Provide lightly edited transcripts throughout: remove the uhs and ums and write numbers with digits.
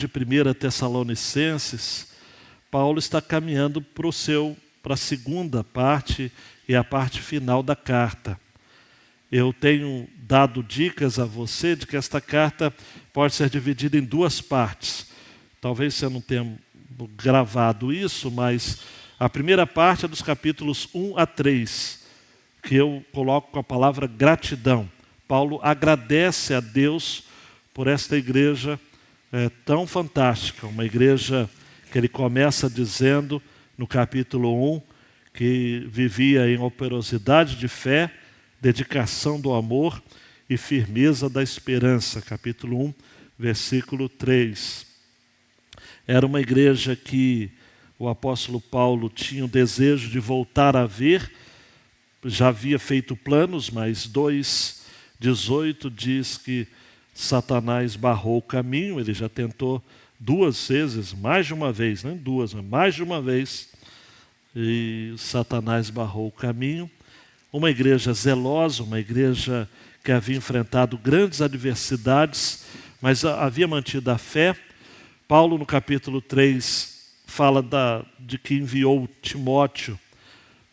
de 1 Tessalonicenses, Paulo está caminhando para a segunda parte e a parte final da carta. Eu tenho dado dicas a você de que esta carta pode ser dividida em duas partes. Talvez você não tenha gravado isso, mas a primeira parte é dos capítulos 1 a 3, que eu coloco com a palavra gratidão. Paulo agradece a Deus por esta igreja tão fantástica, uma igreja que ele começa dizendo no capítulo 1 que vivia em operosidade de fé, dedicação do amor e firmeza da esperança. Capítulo 1, versículo 3. Era uma igreja que o apóstolo Paulo tinha o desejo de voltar a ver, já havia feito planos, mas 2:18 diz que Satanás barrou o caminho. Ele já tentou 2 vezes, mais de uma vez, não duas, mas mais de uma vez, e Satanás barrou o caminho. Uma igreja zelosa, uma igreja que havia enfrentado grandes adversidades, mas havia mantido a fé. Paulo, no capítulo 3, fala de que enviou Timóteo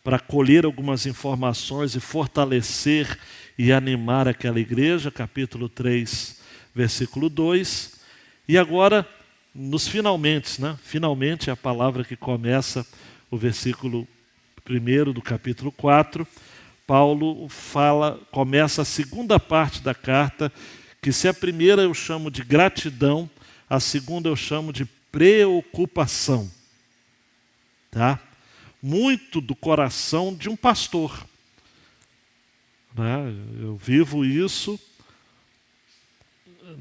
para colher algumas informações e fortalecer e animar aquela igreja. Capítulo 3, versículo 2. E agora, nos finalmente, finalmente é a palavra que começa o versículo 1 do capítulo 4, Paulo começa a segunda parte da carta, que se a primeira eu chamo de gratidão, a segunda eu chamo de preocupação. Tá? Muito do coração de um pastor. Eu vivo isso,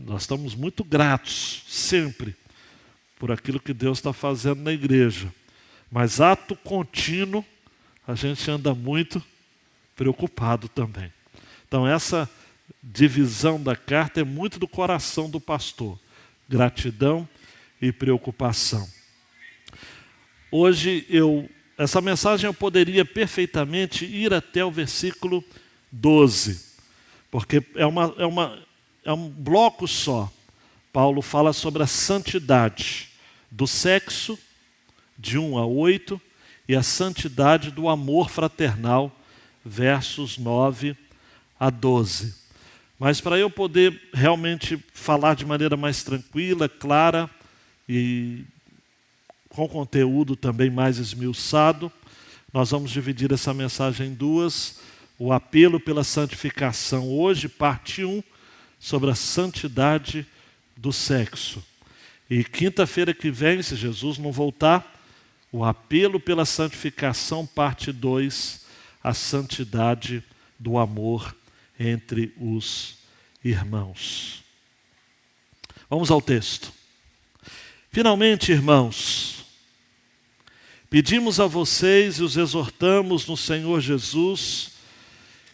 nós estamos muito gratos, sempre, por aquilo que Deus está fazendo na igreja. Mas ato contínuo, a gente anda muito preocupado também. Então essa divisão da carta é muito do coração do pastor. Gratidão e preocupação. Hoje essa mensagem eu poderia perfeitamente ir até o versículo 12, porque é um bloco só. Paulo fala sobre a santidade do sexo, de 1 a 8, e a santidade do amor fraternal, versos 9 a 12. Mas para eu poder realmente falar de maneira mais tranquila, clara e com conteúdo também mais esmiuçado, nós vamos dividir essa mensagem em duas. O apelo pela santificação hoje, parte 1, sobre a santidade do sexo. E quinta-feira que vem, se Jesus não voltar, o apelo pela santificação, parte 2, a santidade do amor entre os irmãos. Vamos ao texto. Finalmente, irmãos, pedimos a vocês e os exortamos no Senhor Jesus,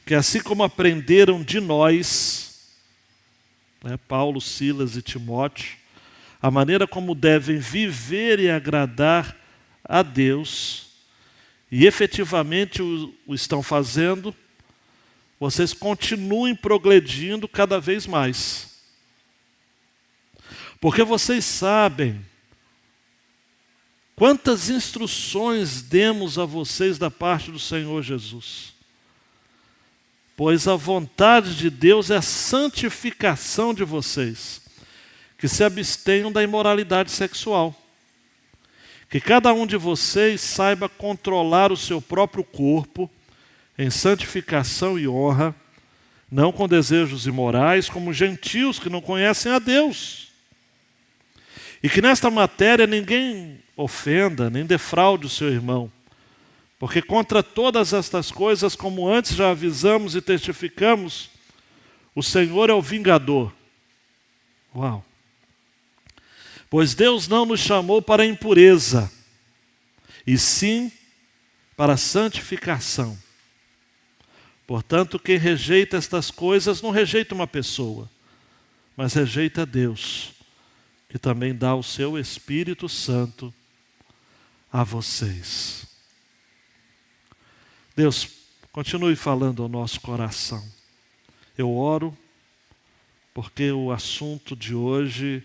que assim como aprenderam de nós, Paulo, Silas e Timóteo, a maneira como devem viver e agradar a Deus, e efetivamente o estão fazendo, vocês continuem progredindo cada vez mais. Porque vocês sabem quantas instruções demos a vocês da parte do Senhor Jesus. Pois a vontade de Deus é a santificação de vocês, que se abstenham da imoralidade sexual. Que cada um de vocês saiba controlar o seu próprio corpo em santificação e honra, não com desejos imorais, como gentios que não conhecem a Deus. E que nesta matéria ninguém ofenda, nem defraude o seu irmão, porque contra todas estas coisas, como antes já avisamos e testificamos, o Senhor é o vingador. Uau! Pois Deus não nos chamou para a impureza, e sim para a santificação. Portanto, quem rejeita estas coisas não rejeita uma pessoa, mas rejeita Deus, que também dá o seu Espírito Santo a vocês. Deus, continue falando ao nosso coração. Eu oro porque o assunto de hoje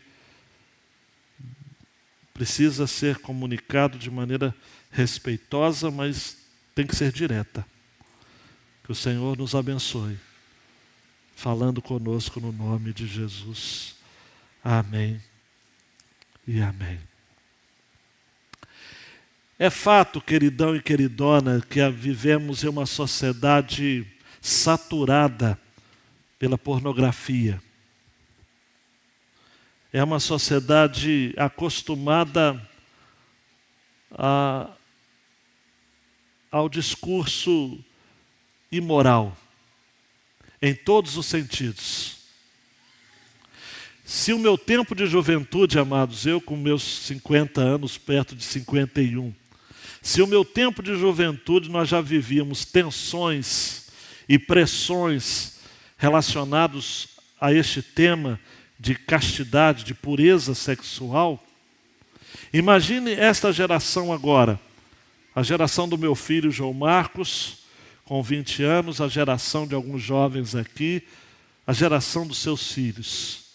precisa ser comunicado de maneira respeitosa, mas tem que ser direta. Que o Senhor nos abençoe, falando conosco no nome de Jesus. Amém e amém. É fato, queridão e queridona, que vivemos em uma sociedade saturada pela pornografia. É uma sociedade acostumada ao discurso imoral, em todos os sentidos. Se o meu tempo de juventude, amados, eu com meus 50 anos, perto de 51, se o meu tempo de juventude nós já vivíamos tensões e pressões relacionados a este tema de castidade, de pureza sexual, imagine esta geração agora, a geração do meu filho João Marcos, com 20 anos, a geração de alguns jovens aqui, a geração dos seus filhos.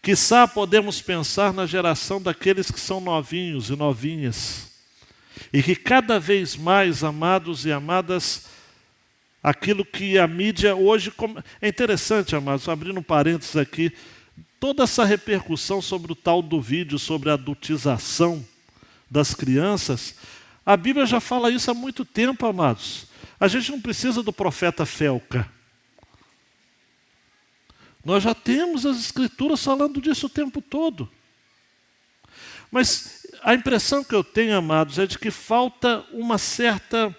Quiçá podemos pensar na geração daqueles que são novinhos e novinhas, e que cada vez mais, amados e amadas, aquilo que a mídia hoje... É interessante, amados, abrindo um parênteses aqui, toda essa repercussão sobre o tal do vídeo, sobre a adultização das crianças, a Bíblia já fala isso há muito tempo, amados. A gente não precisa do profeta Felca. Nós já temos as Escrituras falando disso o tempo todo. Mas a impressão que eu tenho, amados, é de que falta uma certa...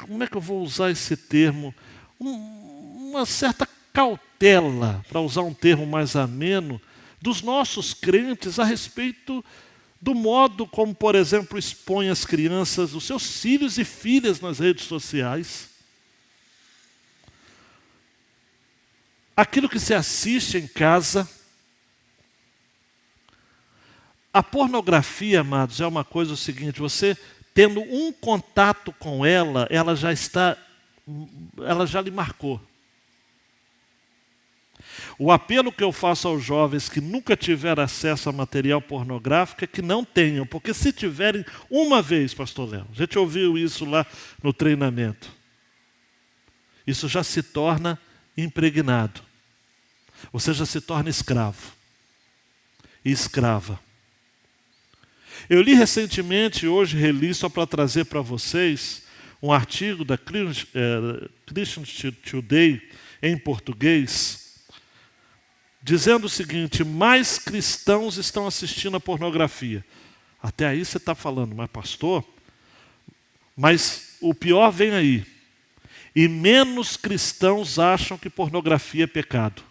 como é que eu vou usar esse termo? Uma certa cautela, para usar um termo mais ameno, dos nossos crentes a respeito do modo como, por exemplo, expõe as crianças, os seus filhos e filhas nas redes sociais. Aquilo que se assiste em casa. A pornografia, amados, é uma coisa o seguinte, você tendo um contato com ela, ela já lhe marcou. O apelo que eu faço aos jovens que nunca tiveram acesso a material pornográfico é que não tenham, porque se tiverem uma vez, pastor Léo, a gente ouviu isso lá no treinamento, isso já se torna impregnado. Você já se torna escravo e escrava. Eu li recentemente, hoje reli só para trazer para vocês, um artigo da Christian Today, em português, dizendo o seguinte: mais cristãos estão assistindo a pornografia. Até aí você está falando, mas pastor, mas o pior vem aí. E menos cristãos acham que pornografia é pecado.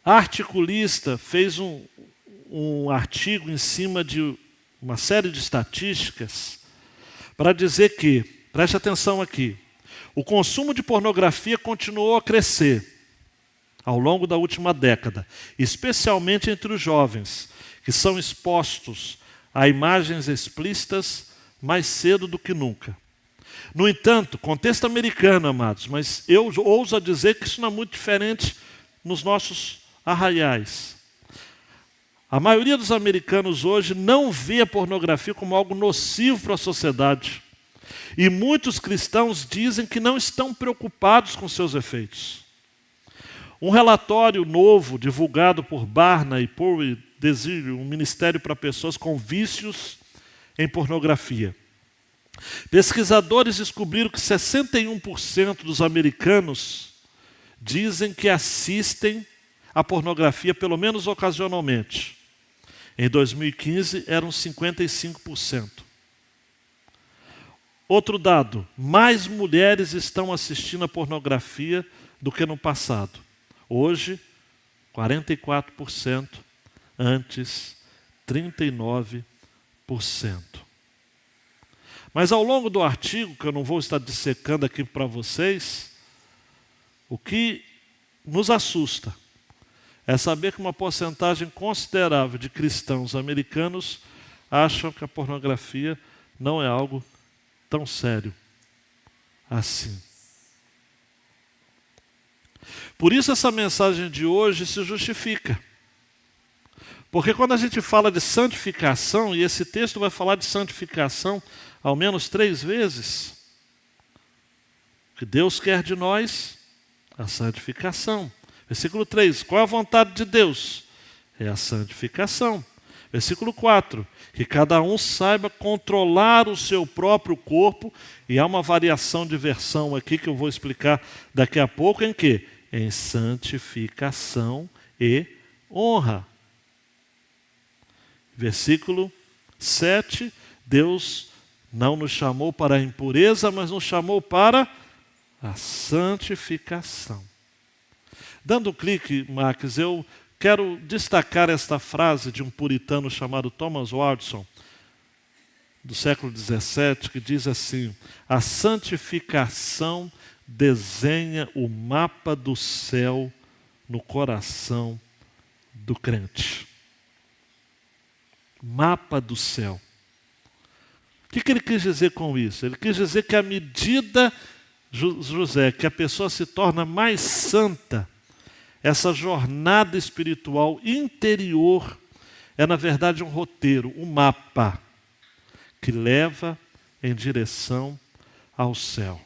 A articulista fez um artigo em cima de uma série de estatísticas para dizer que, preste atenção aqui, o consumo de pornografia continuou a crescer ao longo da última década, especialmente entre os jovens, que são expostos a imagens explícitas mais cedo do que nunca. No entanto, contexto americano, amados, mas eu ouso a dizer que isso não é muito diferente nos nossos arraiais. A maioria dos americanos hoje não vê a pornografia como algo nocivo para a sociedade. E muitos cristãos dizem que não estão preocupados com seus efeitos. Um relatório novo, divulgado por Barna e Power Desire, um ministério para pessoas com vícios em pornografia. Pesquisadores descobriram que 61% dos americanos dizem que assistem a pornografia, pelo menos ocasionalmente. Em 2015, eram 55%. Outro dado, mais mulheres estão assistindo a pornografia do que no passado. Hoje, 44%, antes, 39%. Mas ao longo do artigo, que eu não vou estar dissecando aqui para vocês, o que nos assusta é saber que uma porcentagem considerável de cristãos americanos acham que a pornografia não é algo tão sério assim. Por isso essa mensagem de hoje se justifica. Porque quando a gente fala de santificação, e esse texto vai falar de santificação ao menos 3 vezes, o que Deus quer de nós, a santificação. Versículo 3, qual é a vontade de Deus? É a santificação. Versículo 4, que cada um saiba controlar o seu próprio corpo, e há uma variação de versão aqui que eu vou explicar daqui a pouco, em que? Em santificação e honra. Versículo 7, Deus não nos chamou para a impureza, mas nos chamou para a santificação. Dando um clique, Max, eu quero destacar esta frase de um puritano chamado Thomas Watson, do século XVII, que diz assim: a santificação desenha o mapa do céu no coração do crente. Mapa do céu. O que ele quis dizer com isso? Ele quis dizer que à medida, José, que a pessoa se torna mais santa, essa jornada espiritual interior é, na verdade, um roteiro, um mapa que leva em direção ao céu.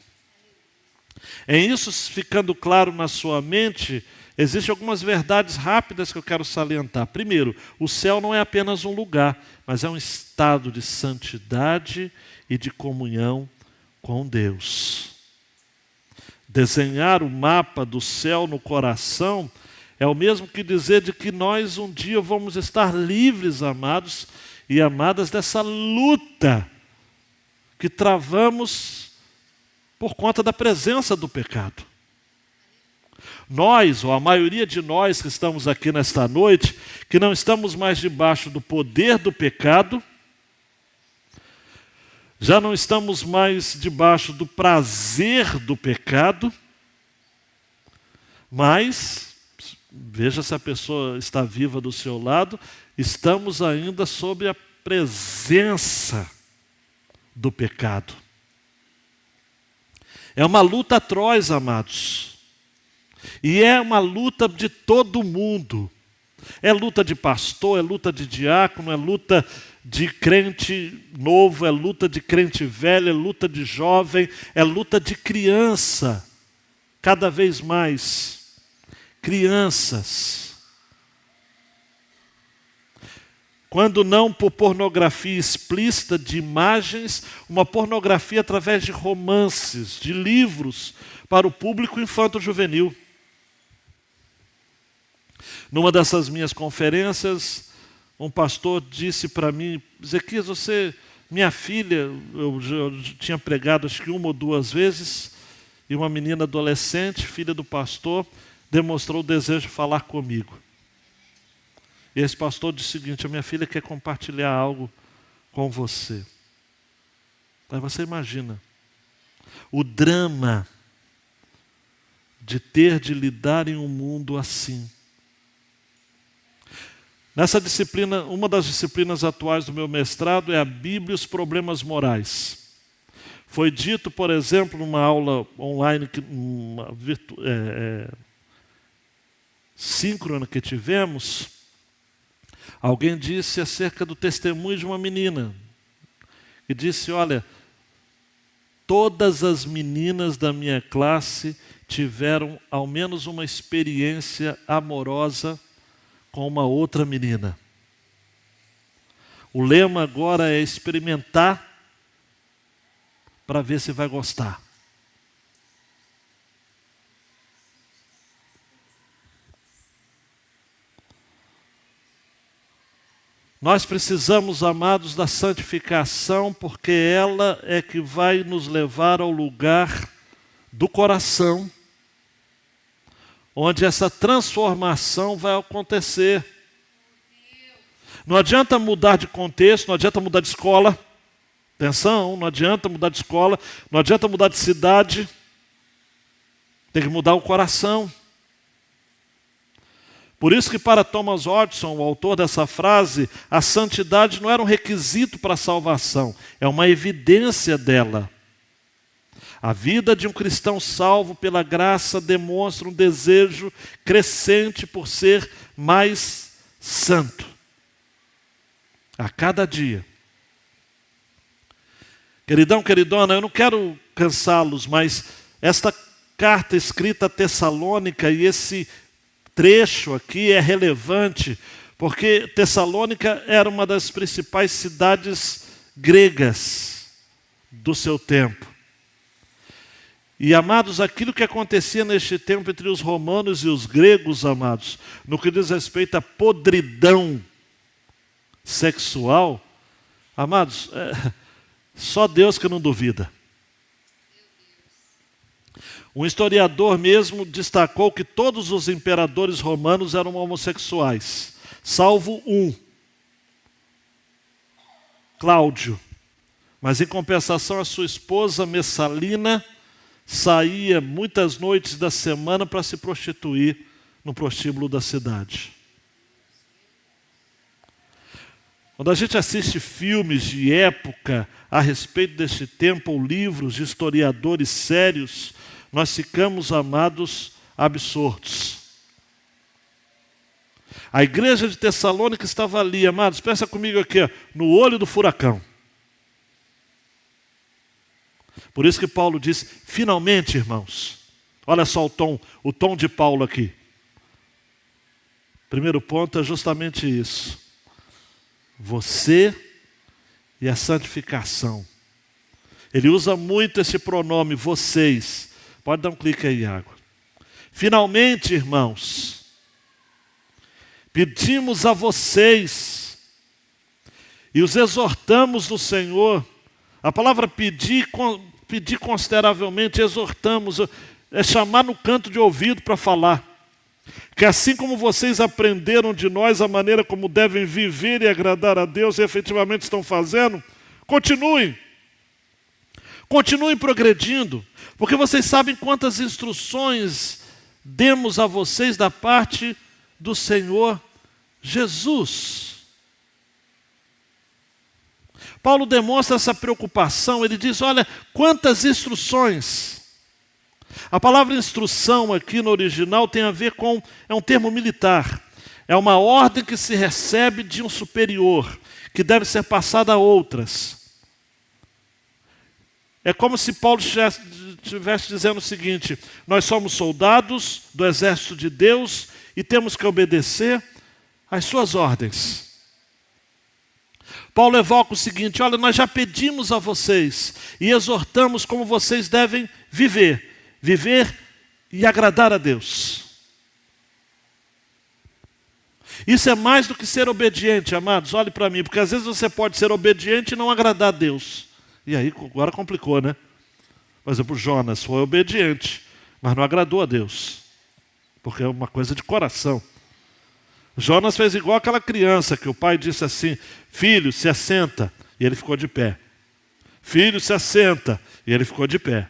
Em isso, ficando claro na sua mente, existem algumas verdades rápidas que eu quero salientar. Primeiro, o céu não é apenas um lugar, mas é um estado de santidade e de comunhão com Deus. Desenhar o mapa do céu no coração é o mesmo que dizer de que nós um dia vamos estar livres, amados e amadas, dessa luta que travamos por conta da presença do pecado. Nós, ou a maioria de nós que estamos aqui nesta noite, que não estamos mais debaixo do poder do pecado, já não estamos mais debaixo do prazer do pecado, mas, veja se a pessoa está viva do seu lado, estamos ainda sob a presença do pecado. É uma luta atroz, amados. E é uma luta de todo mundo. É luta de pastor, é luta de diácono, é luta de crente novo, é luta de crente velho, é luta de jovem, é luta de criança. Cada vez mais. Crianças. Quando não por pornografia explícita de imagens, uma pornografia através de romances, de livros, para o público infanto-juvenil. Numa dessas minhas conferências, um pastor disse para mim: Ezequias, minha filha, eu tinha pregado acho que 1 ou 2 vezes, e uma menina adolescente, filha do pastor, demonstrou o desejo de falar comigo. E esse pastor disse o seguinte: a minha filha quer compartilhar algo com você. Aí você imagina o drama de ter de lidar em um mundo assim. Nessa disciplina, uma das disciplinas atuais do meu mestrado é a Bíblia e os problemas morais. Foi dito, por exemplo, numa aula online, síncrona que tivemos, alguém disse acerca do testemunho de uma menina. E disse: olha, todas as meninas da minha classe tiveram ao menos uma experiência amorosa com uma outra menina. O lema agora é experimentar para ver se vai gostar. Nós precisamos, amados, da santificação, porque ela é que vai nos levar ao lugar do coração, onde essa transformação vai acontecer. Não adianta mudar de contexto, não adianta mudar de escola. Atenção, não adianta mudar de escola, não adianta mudar de cidade. Tem que mudar o coração. Por isso que para Thomas Watson, o autor dessa frase, a santidade não era um requisito para a salvação, é uma evidência dela. A vida de um cristão salvo pela graça demonstra um desejo crescente por ser mais santo. A cada dia. Queridão, queridona, eu não quero cansá-los, mas esta carta escrita a Tessalônica e esse trecho aqui é relevante, porque Tessalônica era uma das principais cidades gregas do seu tempo. E, amados, aquilo que acontecia neste tempo entre os romanos e os gregos, amados, no que diz respeito à podridão sexual, amados, só Deus que não duvida. Um historiador mesmo destacou que todos os imperadores romanos eram homossexuais, salvo um, Cláudio. Mas, em compensação, a sua esposa Messalina saía muitas noites da semana para se prostituir no prostíbulo da cidade. Quando a gente assiste filmes de época a respeito deste tempo, ou livros de historiadores sérios, nós ficamos, amados, absortos. A igreja de Tessalônica estava ali, amados, pensa comigo aqui, ó, no olho do furacão. Por isso que Paulo diz, finalmente, irmãos, olha só o tom de Paulo aqui. Primeiro ponto é justamente isso. Você e a santificação. Ele usa muito esse pronome, vocês. Pode dar um clique aí, Iago. Finalmente, irmãos, pedimos a vocês e os exortamos no Senhor. A palavra pedir consideravelmente, exortamos, é chamar no canto de ouvido para falar. Que assim como vocês aprenderam de nós a maneira como devem viver e agradar a Deus e efetivamente estão fazendo, continuem. Continuem progredindo, porque vocês sabem quantas instruções demos a vocês da parte do Senhor Jesus. Paulo demonstra essa preocupação, ele diz, olha, quantas instruções. A palavra instrução aqui no original tem a ver com, é um termo militar. É uma ordem que se recebe de um superior, que deve ser passada a outras. É como se Paulo estivesse dizendo o seguinte, nós somos soldados do exército de Deus e temos que obedecer às suas ordens. Paulo evoca o seguinte, olha, nós já pedimos a vocês e exortamos como vocês devem viver e agradar a Deus. Isso é mais do que ser obediente, amados, olhe para mim, porque às vezes você pode ser obediente e não agradar a Deus. E aí agora complicou, né? Por exemplo, Jonas foi obediente, mas não agradou a Deus, porque é uma coisa de coração. Jonas fez igual aquela criança que o pai disse assim, filho, se assenta, e ele ficou de pé. Filho, se assenta, e ele ficou de pé.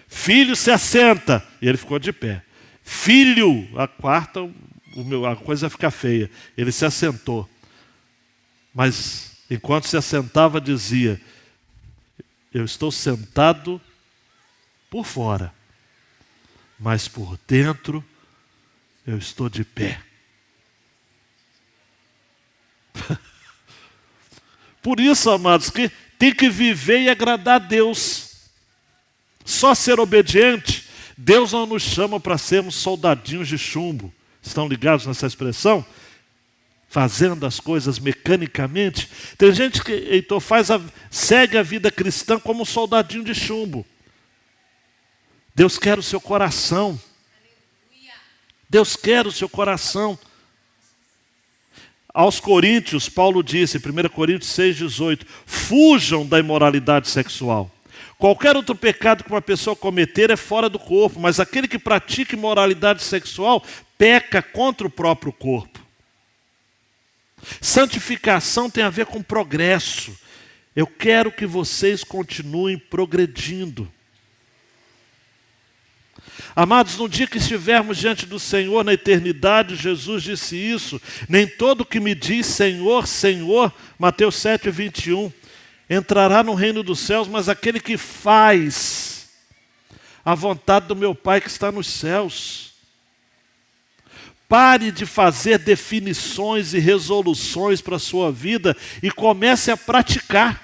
Filho, se assenta, e ele ficou de pé. Filho, a quarta, a coisa fica feia. Ele se assentou. Mas, enquanto se assentava, dizia, eu estou sentado por fora, mas por dentro eu estou de pé. Por isso, amados, que tem que viver e agradar a Deus. Só ser obediente, Deus não nos chama para sermos soldadinhos de chumbo. Estão ligados nessa expressão? Fazendo as coisas mecanicamente. Tem gente que, Heitor, segue a vida cristã como um soldadinho de chumbo. Deus quer o seu coração. Deus quer o seu coração. Aos Coríntios, Paulo disse, 1 Coríntios 6,18, fujam da imoralidade sexual. Qualquer outro pecado que uma pessoa cometer é fora do corpo, mas aquele que pratica imoralidade sexual peca contra o próprio corpo. Santificação tem a ver com progresso. Eu quero que vocês continuem progredindo. Amados, no dia que estivermos diante do Senhor na eternidade, Jesus disse isso, nem todo que me diz Senhor, Senhor, Mateus 7, 21, entrará no reino dos céus, mas aquele que faz a vontade do meu Pai que está nos céus. Pare de fazer definições e resoluções para a sua vida e comece a praticar.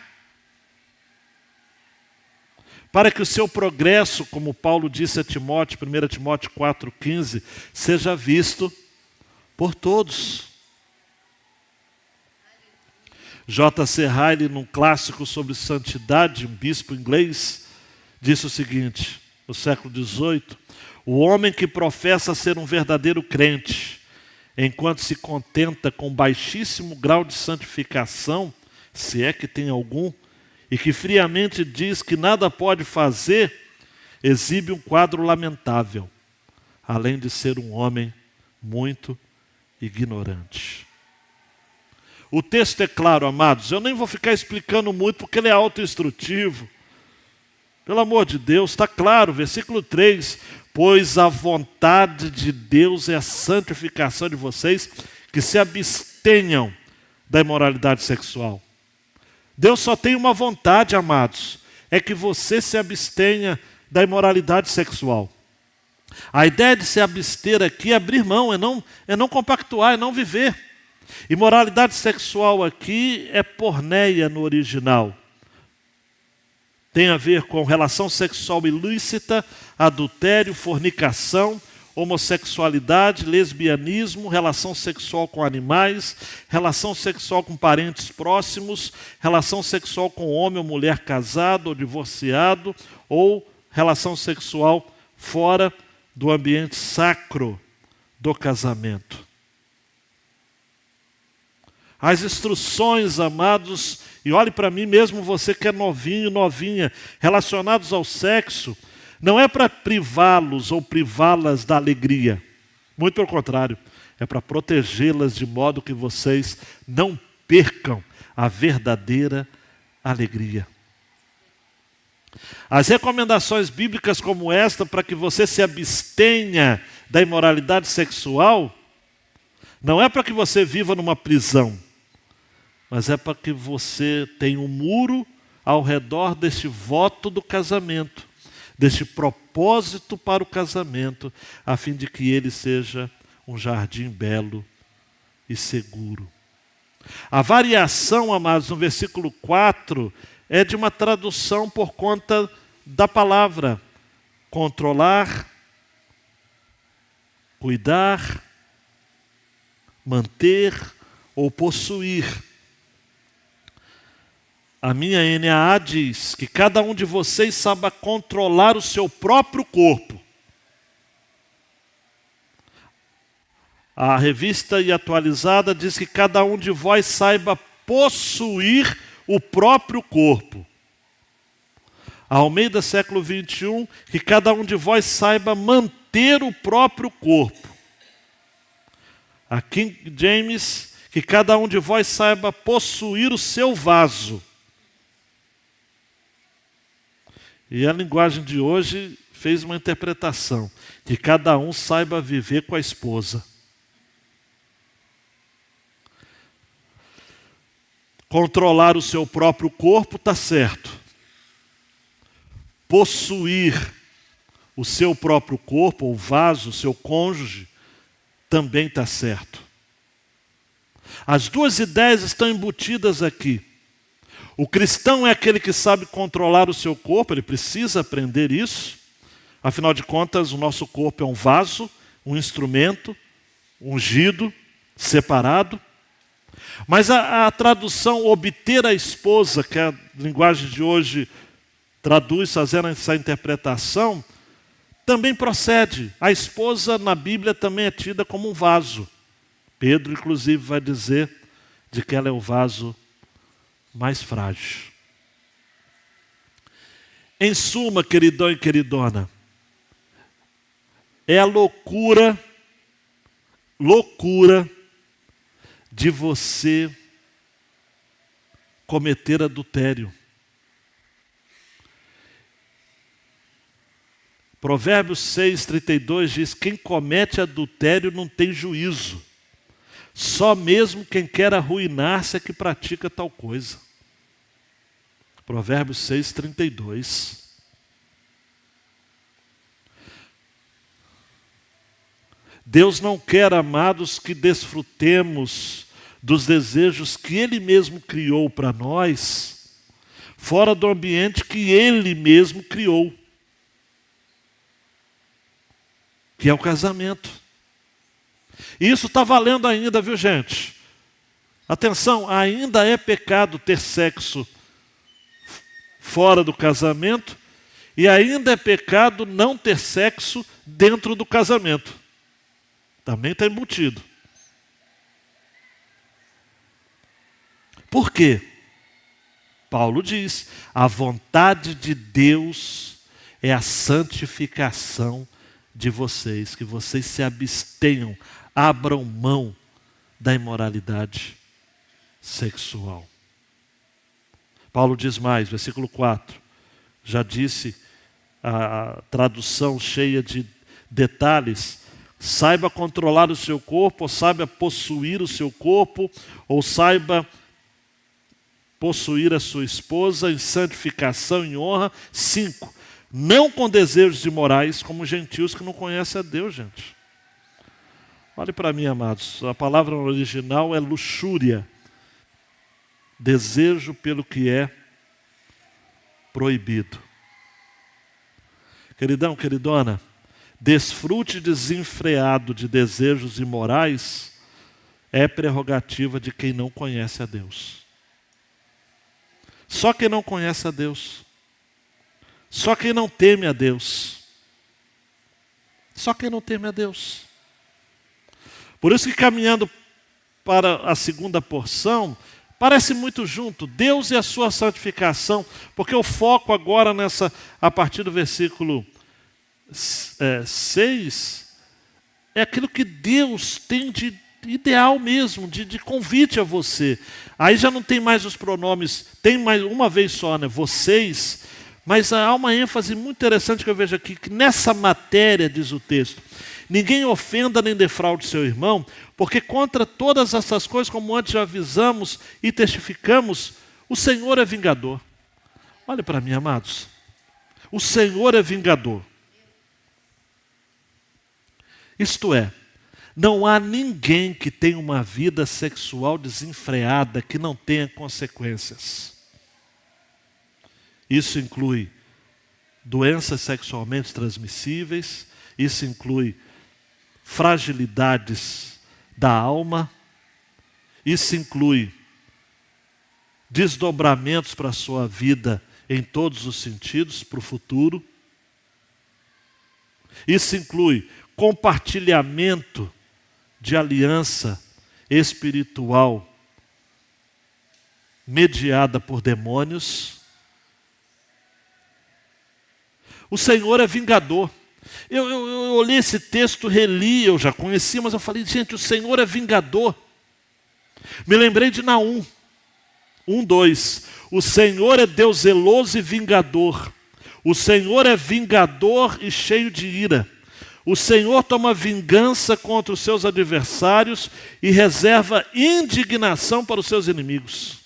Para que o seu progresso, como Paulo disse a Timóteo, 1 Timóteo 4,15, seja visto por todos. J.C. Ryle, num clássico sobre santidade, um bispo inglês, disse o seguinte, no século XVIII, o homem que professa ser um verdadeiro crente, enquanto se contenta com baixíssimo grau de santificação, se é que tem algum, e que friamente diz que nada pode fazer, exibe um quadro lamentável, além de ser um homem muito ignorante. O texto é claro, amados, eu nem vou ficar explicando muito porque ele é autoinstrutivo. Pelo amor de Deus, está claro, versículo 3, pois a vontade de Deus é a santificação de vocês, que se abstenham da imoralidade sexual. Deus só tem uma vontade, amados, é que você se abstenha da imoralidade sexual. A ideia de se abster aqui é abrir mão, é não compactuar, é não viver. Imoralidade sexual aqui é porneia no original. Tem a ver com relação sexual ilícita, adultério, fornicação, homossexualidade, lesbianismo, relação sexual com animais, relação sexual com parentes próximos, relação sexual com homem ou mulher casado ou divorciado, ou relação sexual fora do ambiente sacro do casamento. As instruções, amados, e olhe para mim mesmo, você que é novinho, novinha, relacionados ao sexo, não é para privá-los ou privá-las da alegria. Muito pelo contrário, é para protegê-las de modo que vocês não percam a verdadeira alegria. As recomendações bíblicas como esta, para que você se abstenha da imoralidade sexual, não é para que você viva numa prisão, mas é para que você tenha um muro ao redor deste voto do casamento, deste propósito para o casamento, a fim de que ele seja um jardim belo e seguro. A variação, amados, no versículo 4, é de uma tradução por conta da palavra controlar, cuidar, manter ou possuir. A minha NAA diz que cada um de vocês saiba controlar o seu próprio corpo. A revista e atualizada diz que cada um de vós saiba possuir o próprio corpo. A Almeida, século 21, que cada um de vós saiba manter o próprio corpo. A King James, que cada um de vós saiba possuir o seu vaso. E a linguagem de hoje fez uma interpretação, que cada um saiba viver com a esposa. Controlar o seu próprio corpo está certo. Possuir o seu próprio corpo, ou vaso, o seu cônjuge, também está certo. As duas ideias estão embutidas aqui. O cristão é aquele que sabe controlar o seu corpo, ele precisa aprender isso. Afinal de contas, o nosso corpo é um vaso, um instrumento, ungido, separado. Mas a tradução obter a esposa, que a linguagem de hoje traduz fazendo essa interpretação, também procede. A esposa na Bíblia também é tida como um vaso. Pedro, inclusive, vai dizer de que ela é o vaso mais frágil. Em suma, queridão e queridona, é a loucura de você cometer adultério. Provérbios 6:32 diz: quem comete adultério não tem juízo. Só mesmo quem quer arruinar-se é que pratica tal coisa. Provérbios 6:32. Deus não quer, amados, que desfrutemos dos desejos que Ele mesmo criou para nós, fora do ambiente que Ele mesmo criou, que é o casamento. E isso está valendo ainda, viu, gente? Atenção, ainda é pecado ter sexo fora do casamento e ainda é pecado não ter sexo dentro do casamento. Também está embutido. Por quê? Paulo diz, a vontade de Deus é a santificação de vocês, que vocês se abstenham, abram mão da imoralidade sexual. Paulo diz mais, versículo 4, já disse a tradução cheia de detalhes, saiba controlar o seu corpo, ou saiba possuir o seu corpo, ou saiba possuir a sua esposa em santificação e honra. 5, não com desejos imorais, como gentios que não conhecem a Deus, gente. Olhe para mim, amados, a palavra original é luxúria, desejo pelo que é proibido. Queridão, queridona, desfrute desenfreado de desejos imorais é prerrogativa de quem não conhece a Deus. Só quem não conhece a Deus. Só quem não teme a Deus. Só quem não teme a Deus. Por isso que caminhando para a segunda porção, parece muito junto, Deus e a sua santificação, porque o foco agora a partir do versículo 6, é aquilo que Deus tem de ideal mesmo, de convite a você. Aí já não tem mais os pronomes, tem mais uma vez só, né? Vocês, mas há uma ênfase muito interessante que eu vejo aqui, que nessa matéria, diz o texto, ninguém ofenda nem defraude seu irmão, porque contra todas essas coisas, como antes já avisamos e testificamos, o Senhor é vingador. Olha para mim, amados. O Senhor é vingador. Isto é, não há ninguém que tenha uma vida sexual desenfreada que não tenha consequências. Isso inclui doenças sexualmente transmissíveis, isso inclui fragilidades da alma, isso inclui desdobramentos para a sua vida em todos os sentidos, para o futuro. Isso inclui compartilhamento de aliança espiritual mediada por demônios. O Senhor é vingador. Eu olhei esse texto, reli, eu já conhecia, mas eu falei, gente, o Senhor é vingador. Me lembrei de Naum 1:2. O Senhor é Deus zeloso e vingador. O Senhor é vingador e cheio de ira. O Senhor toma vingança contra os seus adversários e reserva indignação para os seus inimigos.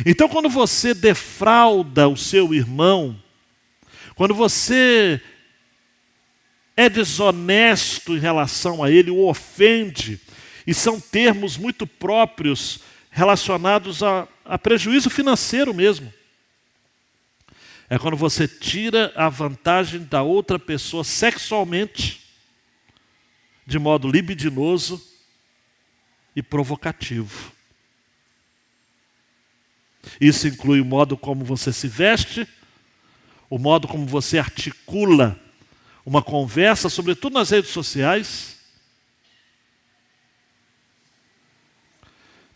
Então, quando você defrauda o seu irmão, quando você é desonesto em relação a ele, o ofende, e são termos muito próprios relacionados a prejuízo financeiro mesmo. É quando você tira a vantagem da outra pessoa sexualmente, de modo libidinoso e provocativo. Isso inclui o modo como você se veste, o modo como você articula uma conversa, sobretudo nas redes sociais.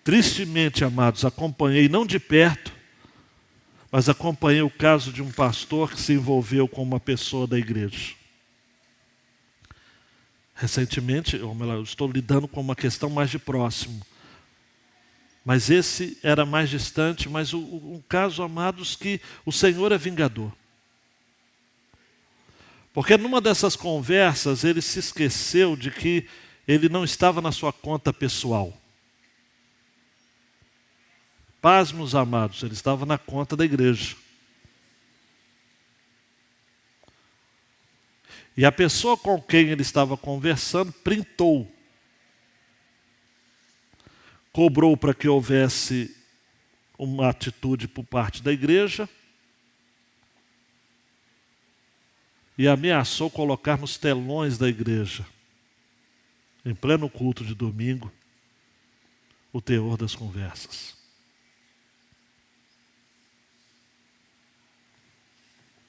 Tristemente, amados, acompanhei, não de perto, mas acompanhei o caso de um pastor que se envolveu com uma pessoa da igreja. Recentemente, eu estou lidando com uma questão mais de próximo. Mas esse era mais distante, mas um caso, amados, que o Senhor é vingador. Porque numa dessas conversas, ele se esqueceu de que ele não estava na sua conta pessoal. Pasmos, amados, ele estava na conta da igreja. E a pessoa com quem ele estava conversando printou. Cobrou para que houvesse uma atitude por parte da igreja e ameaçou colocar nos telões da igreja, em pleno culto de domingo, o teor das conversas.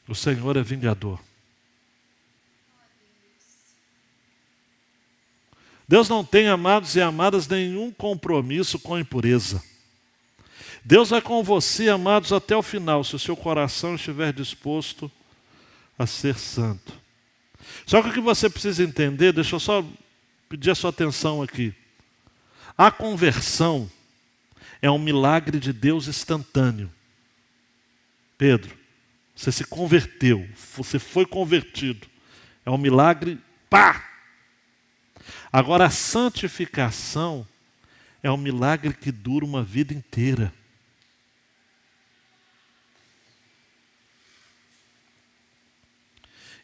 O Senhor é vingador. Deus não tem, amados e amadas, nenhum compromisso com a impureza. Deus vai com você, amados, até o final, se o seu coração estiver disposto a ser santo. Só que o que você precisa entender, deixa eu só pedir a sua atenção aqui. A conversão é um milagre de Deus instantâneo. Pedro, você se converteu, você foi convertido. É um milagre, pá! Agora, a santificação é um milagre que dura uma vida inteira.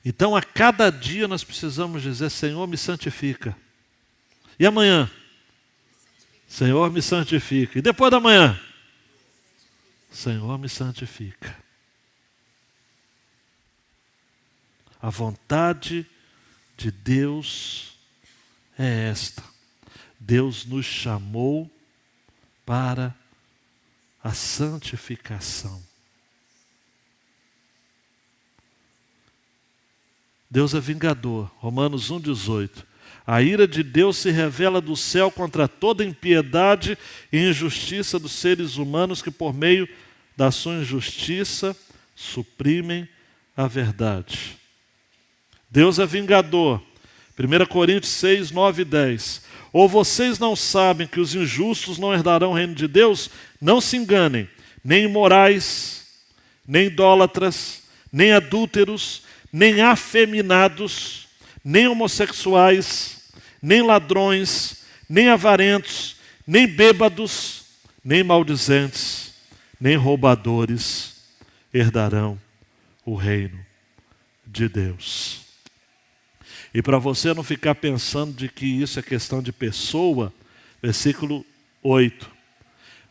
Então, a cada dia nós precisamos dizer: Senhor, me santifica. E amanhã? Senhor, me santifica. E depois da manhã? Senhor, me santifica. A vontade de Deus é esta. Deus nos chamou para a santificação. Deus é vingador. Romanos 1,18. A ira de Deus se revela do céu contra toda impiedade e injustiça dos seres humanos que, por meio da sua injustiça, suprimem a verdade. Deus é vingador. 1 Coríntios 6, 9 e 10. Ou vocês não sabem que os injustos não herdarão o reino de Deus? Não se enganem. Nem imorais, nem idólatras, nem adúlteros, nem afeminados, nem homossexuais, nem ladrões, nem avarentos, nem bêbados, nem maldizentes, nem roubadores herdarão o reino de Deus. E para você não ficar pensando de que isso é questão de pessoa, versículo 8.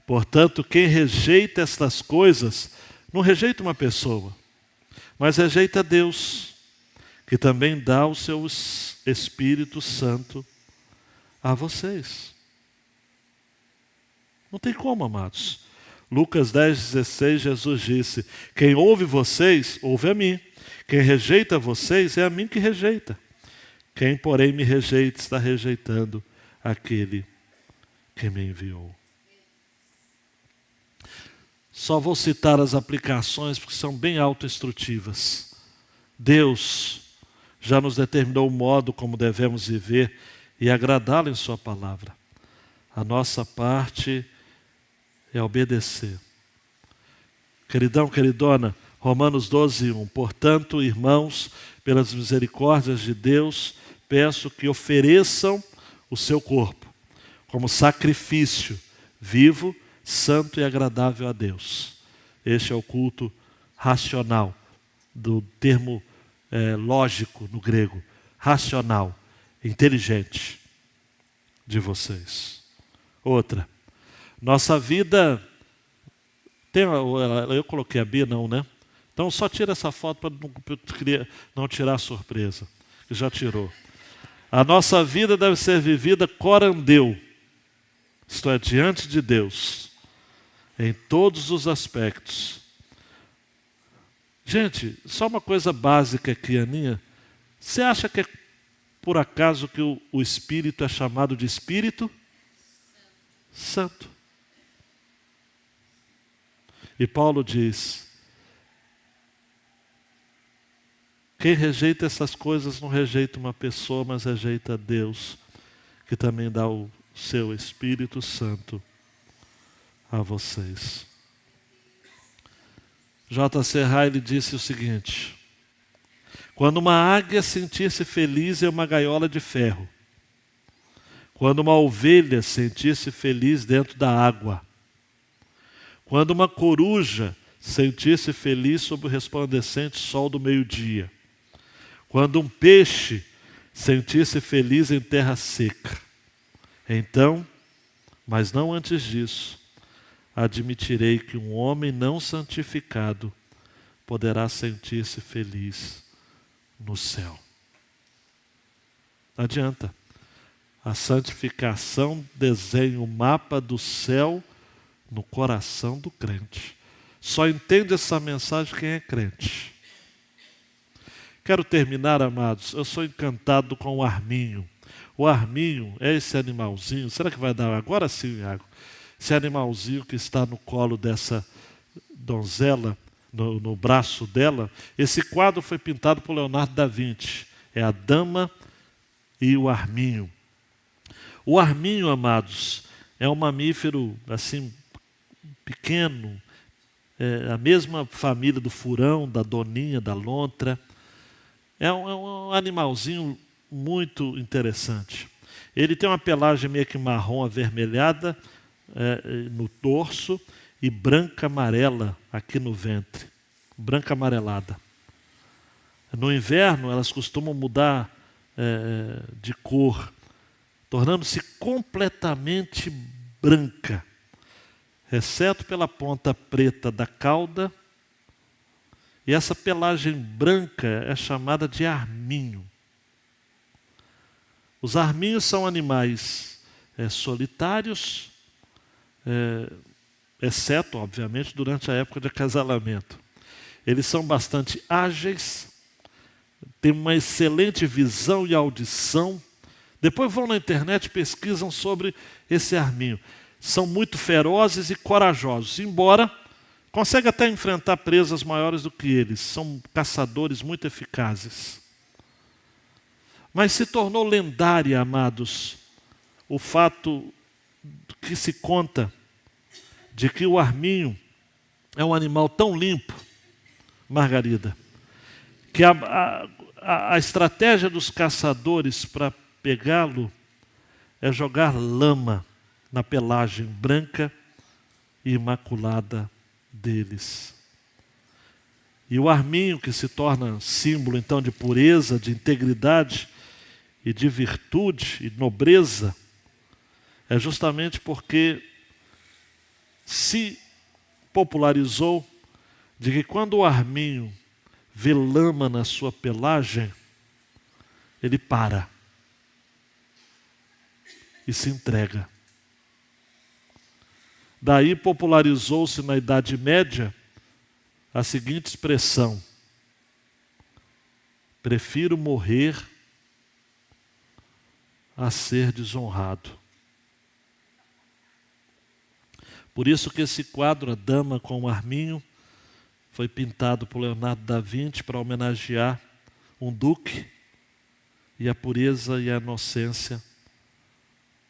Portanto, quem rejeita estas coisas, não rejeita uma pessoa, mas rejeita Deus, que também dá o seu Espírito Santo a vocês. Não tem como, amados. Lucas 10, 16, Jesus disse: quem ouve vocês, ouve a mim. Quem rejeita vocês, é a mim que rejeita. Quem, porém, me rejeita, está rejeitando aquele que me enviou. Só vou citar as aplicações porque são bem autoinstrutivas. Deus já nos determinou o modo como devemos viver e agradá-lo em sua palavra. A nossa parte é obedecer. Queridão, queridona, Romanos 12, 1. Portanto, irmãos, pelas misericórdias de Deus, peço que ofereçam o seu corpo como sacrifício vivo, santo e agradável a Deus. Este é o culto racional, do termo lógico no grego. Racional, inteligente de vocês. Outra, nossa vida... eu coloquei a B, não, né? Então só tira essa foto para não tirar a surpresa, que já tirou. A nossa vida deve ser vivida corandeu, isto é, diante de Deus, em todos os aspectos. Gente, só uma coisa básica aqui, Aninha. Você acha que é por acaso que o Espírito é chamado de Espírito Santo? E Paulo diz: quem rejeita essas coisas não rejeita uma pessoa, mas rejeita Deus, que também dá o seu Espírito Santo a vocês. J.C. Ryle disse o seguinte: quando uma águia sentir-se feliz em uma gaiola de ferro, quando uma ovelha sentir-se feliz dentro da água, quando uma coruja sentir-se feliz sob o resplandecente sol do meio-dia, quando um peixe sentir-se feliz em terra seca. Então, mas não antes disso, admitirei que um homem não santificado poderá sentir-se feliz no céu. Não adianta. A santificação desenha o mapa do céu no coração do crente. Só entende essa mensagem quem é crente. Quero terminar, amados. Eu sou encantado com o arminho. O arminho é esse animalzinho. Será que vai dar agora sim, Iago? Esse animalzinho que está no colo dessa donzela, no braço dela. Esse quadro foi pintado por Leonardo da Vinci. É a dama e o arminho. O arminho, amados, é um mamífero assim pequeno, a mesma família do furão, da doninha, da lontra. É um animalzinho muito interessante. Ele tem uma pelagem meio que marrom avermelhada no dorso e branca amarela aqui no ventre. Branca amarelada. No inverno, elas costumam mudar de cor, tornando-se completamente branca, exceto pela ponta preta da cauda. E essa pelagem branca é chamada de arminho. Os arminhos são animais solitários, exceto, obviamente, durante a época de acasalamento. Eles são bastante ágeis, têm uma excelente visão e audição. Depois vão na internet e pesquisam sobre esse arminho. São muito ferozes e corajosos, embora conseguem até enfrentar presas maiores do que eles. São caçadores muito eficazes. Mas se tornou lendária, amados, o fato que se conta de que o arminho é um animal tão limpo, Margarida, que a estratégia dos caçadores para pegá-lo é jogar lama na pelagem branca e imaculada deles. E o arminho, que se torna símbolo então de pureza, de integridade e de virtude e nobreza, é justamente porque se popularizou de que quando o arminho vê lama na sua pelagem, ele para e se entrega. Daí popularizou-se na Idade Média a seguinte expressão: prefiro morrer a ser desonrado. Por isso que esse quadro, a Dama com o Arminho, foi pintado por Leonardo da Vinci para homenagear um duque e a pureza e a inocência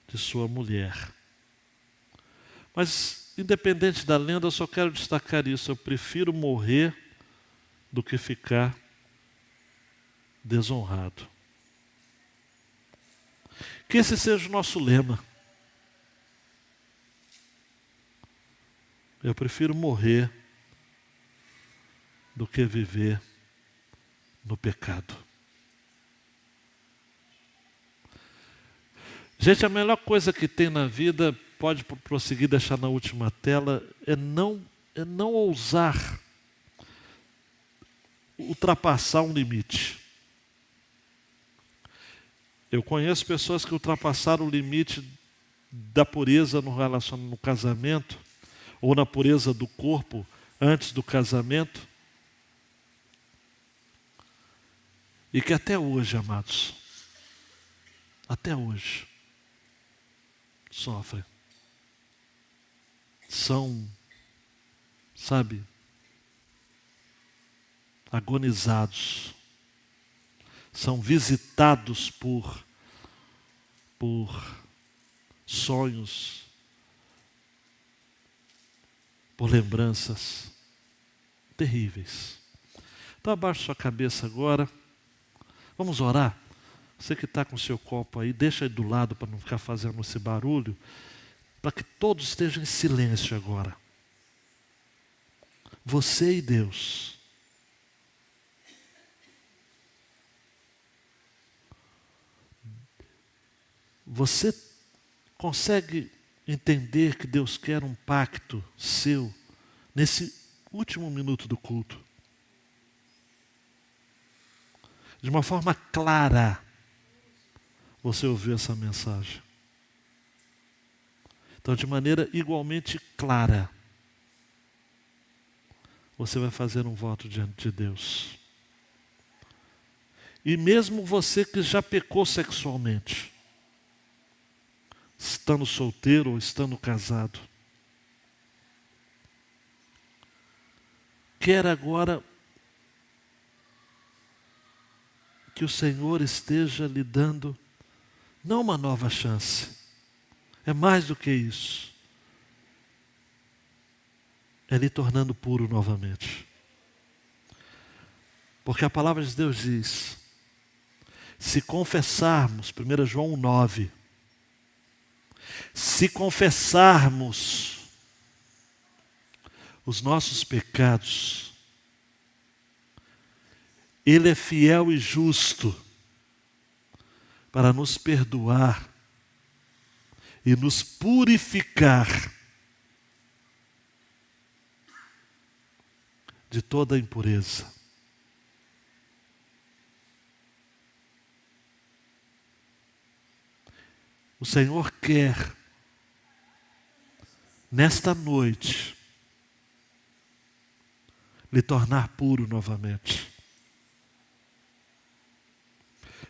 de sua mulher. Mas, independente da lenda, eu só quero destacar isso. Eu prefiro morrer do que ficar desonrado. Que esse seja o nosso lema. Eu prefiro morrer do que viver no pecado. Gente, a melhor coisa que tem na vida, pode prosseguir, deixar na última tela, é não ousar ultrapassar um limite. Eu conheço pessoas que ultrapassaram o limite da pureza no casamento, ou na pureza do corpo antes do casamento, e que até hoje, amados, até hoje, sofrem. São, sabe, agonizados. São visitados por sonhos, por lembranças terríveis. Então abaixe sua cabeça agora. Vamos orar. Você que está com o seu copo aí, deixa aí do lado para não ficar fazendo esse barulho, para que todos estejam em silêncio agora. Você e Deus. Você consegue entender que Deus quer um pacto seu nesse último minuto do culto? De uma forma clara, você ouviu essa mensagem. Então, de maneira igualmente clara, você vai fazer um voto diante de Deus. E mesmo você que já pecou sexualmente, estando solteiro ou estando casado, quer agora que o Senhor esteja lhe dando não uma nova chance, é mais do que isso, é lhe tornando puro novamente. Porque a palavra de Deus diz, se confessarmos, 1 João 9, se confessarmos os nossos pecados, Ele é fiel e justo para nos perdoar e nos purificar de toda impureza. O Senhor quer, nesta noite, lhe tornar puro novamente.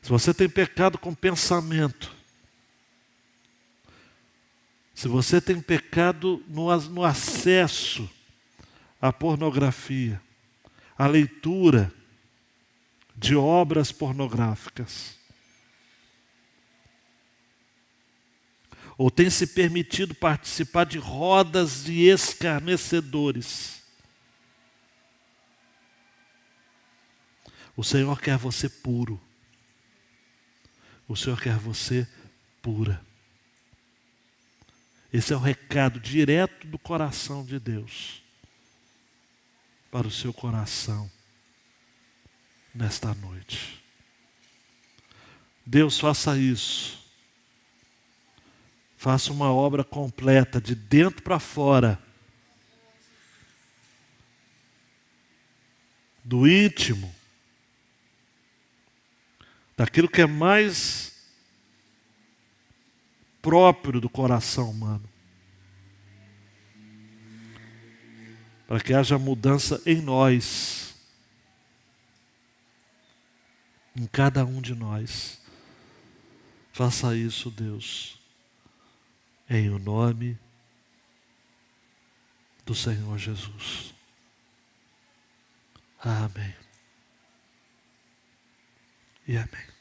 Se você tem pecado com pensamento, se você tem pecado no acesso à pornografia, à leitura de obras pornográficas, ou tem se permitido participar de rodas de escarnecedores, o Senhor quer você puro. O Senhor quer você pura. Esse é o recado direto do coração de Deus para o seu coração nesta noite. Deus, faça isso. Faça uma obra completa, de dentro para fora, do íntimo, daquilo que é mais próprio do coração humano, para que haja mudança em nós, em cada um de nós. Faça isso, Deus, em o nome do Senhor Jesus. Amém. E amém.